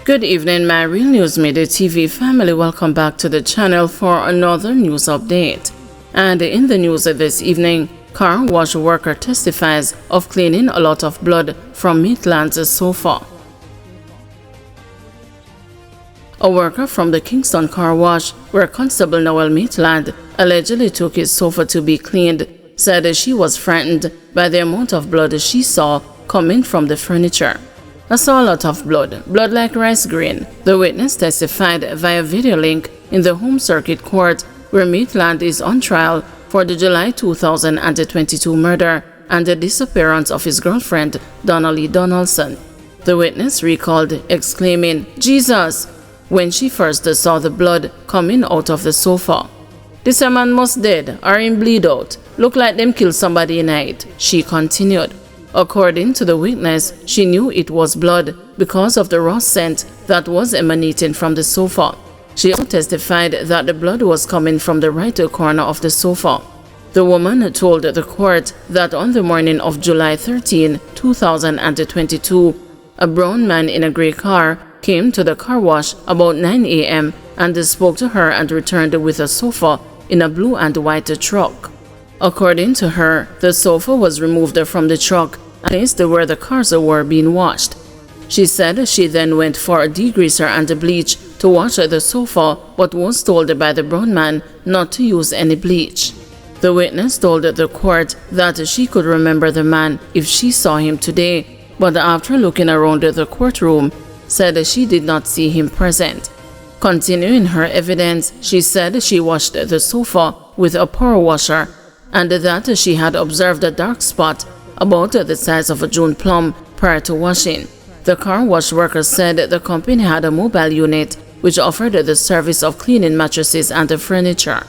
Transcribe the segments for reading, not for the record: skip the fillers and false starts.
Good evening, my Real News Midday TV family. Welcome back to the channel for another news update. And in the news this evening, car wash worker testifies of cleaning a lot of blood from Maitland's sofa. A worker from the Kingston car wash, where Constable Noel Maitland allegedly took his sofa to be cleaned, said she was frightened by the amount of blood she saw coming from the furniture. "I saw a lot of blood like rice grain," the witness testified via video link in the Home Circuit Court, where Maitland is on trial for the July 2022 murder and the disappearance of his girlfriend, Donnelly Donaldson. The witness recalled exclaiming, "Jesus!" when she first saw the blood coming out of the sofa. "This man must dead or him bleed out. Look like them kill somebody in it," she continued. According to the witness, she knew it was blood because of the raw scent that was emanating from the sofa. She also testified that the blood was coming from the right corner of the sofa. The woman told the court that on the morning of July 13, 2022, a brown man in a gray car came to the car wash about 9 a.m. and spoke to her and returned with a sofa in a blue and white truck. According to her, the sofa was removed from the truck and placed where the cars were being washed. She said she then went for a degreaser and a bleach to wash the sofa, but was told by the brown man not to use any bleach. The witness told the court that she could remember the man if she saw him today, but after looking around the courtroom, said she did not see him present. Continuing her evidence, she said she washed the sofa with a power washer and that she had observed a dark spot about the size of a June plum prior to washing. The car wash worker said the company had a mobile unit which offered the service of cleaning mattresses and furniture.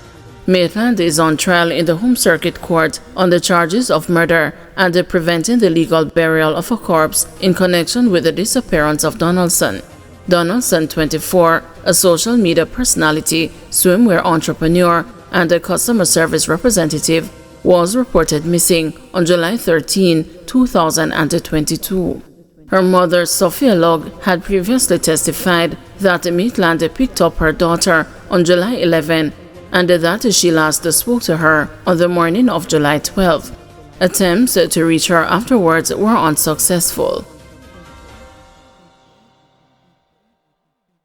Maitland is on trial in the Home Circuit Court on the charges of murder and preventing the legal burial of a corpse in connection with the disappearance of Donaldson. Donaldson, 24, a social media personality, swimwear entrepreneur, and a customer service representative, was reported missing on July 13, 2022. Her mother, Sophia Logg, had previously testified that Maitland picked up her daughter on July 11 and that she last spoke to her on the morning of July 12. Attempts to reach her afterwards were unsuccessful.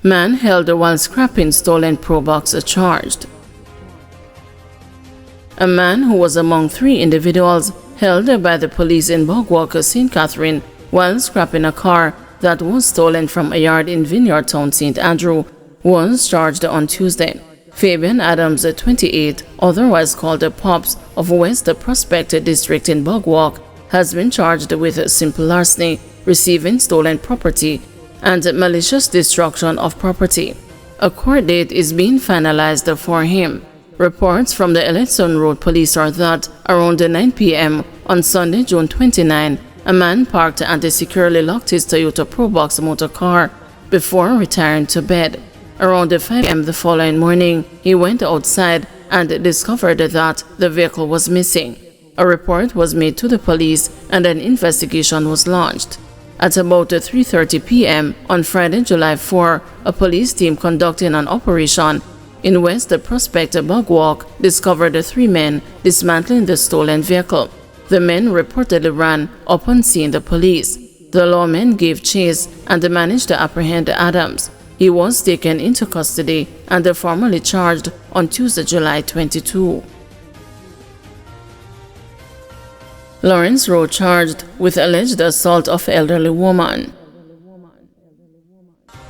Man held while scrapping stolen Pro Box charged. A man who was among 3 individuals held by the police in Bogwalk, St. Catherine, while scrapping a car that was stolen from a yard in Vineyard Town, St. Andrew, was charged on Tuesday. Fabian Adams, 28, otherwise called Pops, of West Prospect District in Bogwalk, has been charged with simple larceny, receiving stolen property, and malicious destruction of property. A court date is being finalized for him. Reports from the Eletson Road Police are that around 9 p.m. on Sunday, June 29, a man parked and securely locked his Toyota Probox motor car before retiring to bed. Around 5 a.m. the following morning, he went outside and discovered that the vehicle was missing. A report was made to the police and an investigation was launched. At about 3:30 p.m. on Friday, July 4, a police team conducting an operation in West Prospect Bogwalk discovered 3 men dismantling the stolen vehicle. The men reportedly ran upon seeing the police. The lawmen gave chase and managed to apprehend Adams. He was taken into custody and formally charged on Tuesday, July 22. Lawrence Rowe charged with alleged assault of elderly woman.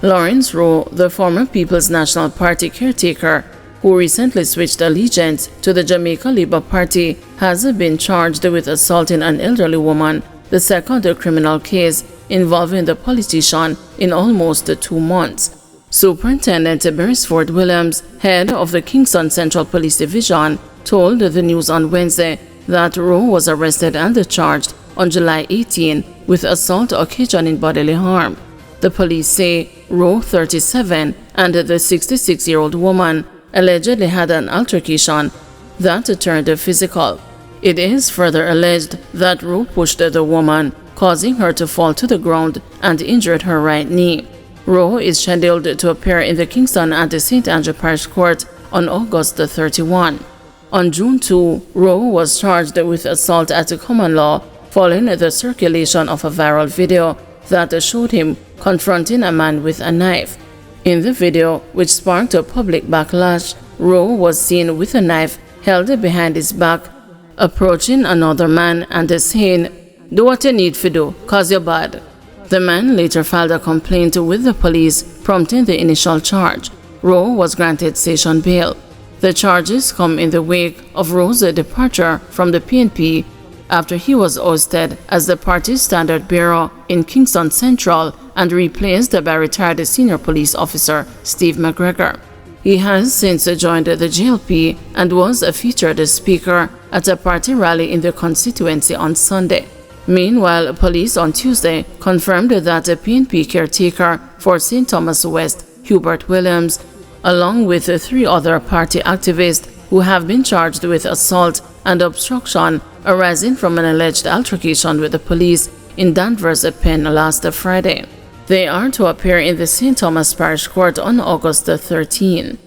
Lawrence Rowe, the former People's National Party caretaker, who recently switched allegiance to the Jamaica Labour Party, has been charged with assaulting an elderly woman, the second criminal case involving the politician in almost 2 months. Superintendent Beresford Williams, head of the Kingston Central Police Division, told the news on Wednesday that Rowe was arrested and charged on July 18 with assault occasioning bodily harm. The police say Rowe, 37, and the 66-year-old woman allegedly had an altercation that turned physical. It is further alleged that Rowe pushed the woman, causing her to fall to the ground and injured her right knee. Rowe is scheduled to appear in the Kingston and St. Andrew Parish Court on August 31. On June 2, Rowe was charged with assault at common law following the circulation of a viral video that showed him confronting a man with a knife. In the video, which sparked a public backlash, Rowe was seen with a knife held behind his back, approaching another man and saying, "Do what you need to do, cause you're bad." The man later filed a complaint with the police, prompting the initial charge. Rowe was granted session bail. The charges come in the wake of Rowe's departure from the PNP after he was ousted as the party's standard bearer in Kingston Central and replaced by retired senior police officer Steve McGregor. He has since joined the GLP and was a featured speaker at a party rally in the constituency on Sunday. Meanwhile, police on Tuesday confirmed that a PNP caretaker for St. Thomas West, Hubert Williams, along with 3 other party activists who have been charged with assault and obstruction arising from an alleged altercation with the police in Danvers Pen last Friday. They are to appear in the St. Thomas Parish Court on August 13.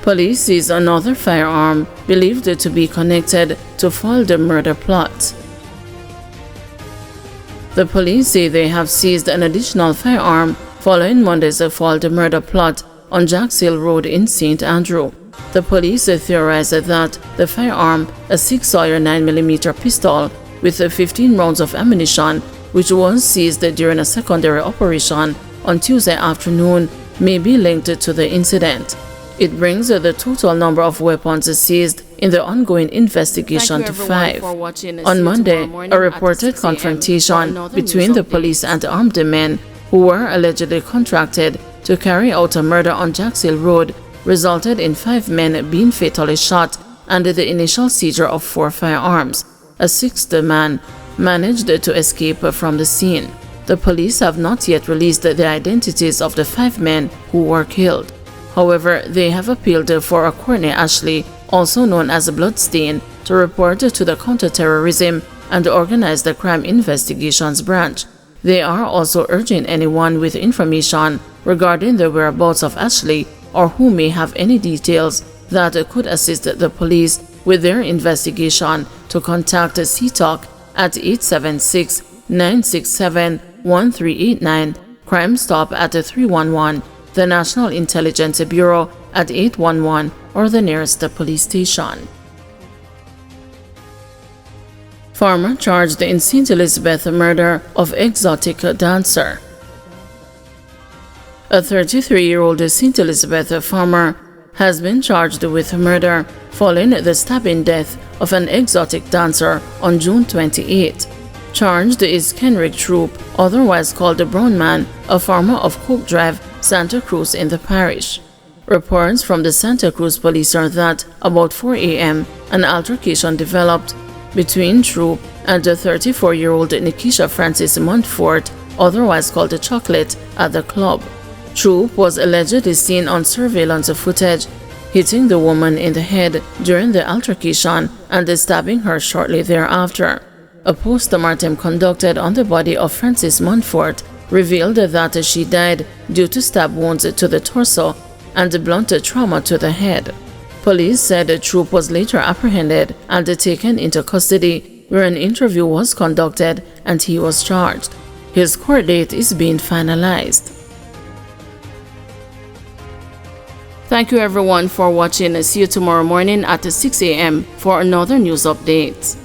Police seized another firearm believed to be connected to foil the murder plot. The police say they have seized an additional firearm following Monday's foiled murder plot on Jacks Hill Road in St. Andrew. The police theorized that the firearm, a 6 Sawyer 9mm pistol with 15 rounds of ammunition, which was seized during a secondary operation on Tuesday afternoon, may be linked to the incident. It brings the total number of weapons seized in the ongoing investigation to 5. On Monday, a reported confrontation between the police and armed men who were allegedly contracted to carry out a murder on Jacks Hill Road resulted in 5 men being fatally shot and the initial seizure of 4 firearms. A 6th man managed to escape from the scene. The police have not yet released the identities of the 5 men who were killed. However, they have appealed for Courtney Ashley, also known as Bloodstain, to report to the Counterterrorism and Organized Crime Investigations Branch. They are also urging anyone with information regarding the whereabouts of Ashley or who may have any details that could assist the police with their investigation to contact CTALK at 876-967-1389, Crime Stop at 311, the National Intelligence Bureau at 811, or the nearest police station. Farmer charged in St. Elizabeth murder of exotic dancer. A 33-year-old St. Elizabeth farmer has been charged with murder following the stabbing death of an exotic dancer on June 28. Charged is Kenrick Troop, otherwise called the Brown Man, a farmer of Coke Drive, Santa Cruz in the parish. Reports from the Santa Cruz police are that about 4 a.m. an altercation developed between Troop and the 34-year-old Nikisha Francis Montfort, otherwise called the Chocolate, at the club. Troop was allegedly seen on surveillance footage hitting the woman in the head during the altercation and stabbing her shortly thereafter. A post-mortem conducted on the body of Francis Montfort revealed that she died due to stab wounds to the torso and blunt trauma to the head. Police said the Troop was later apprehended and taken into custody, where an interview was conducted and he was charged. His court date is being finalized. Thank you everyone for watching. See you tomorrow morning at 6 a.m. for another news update.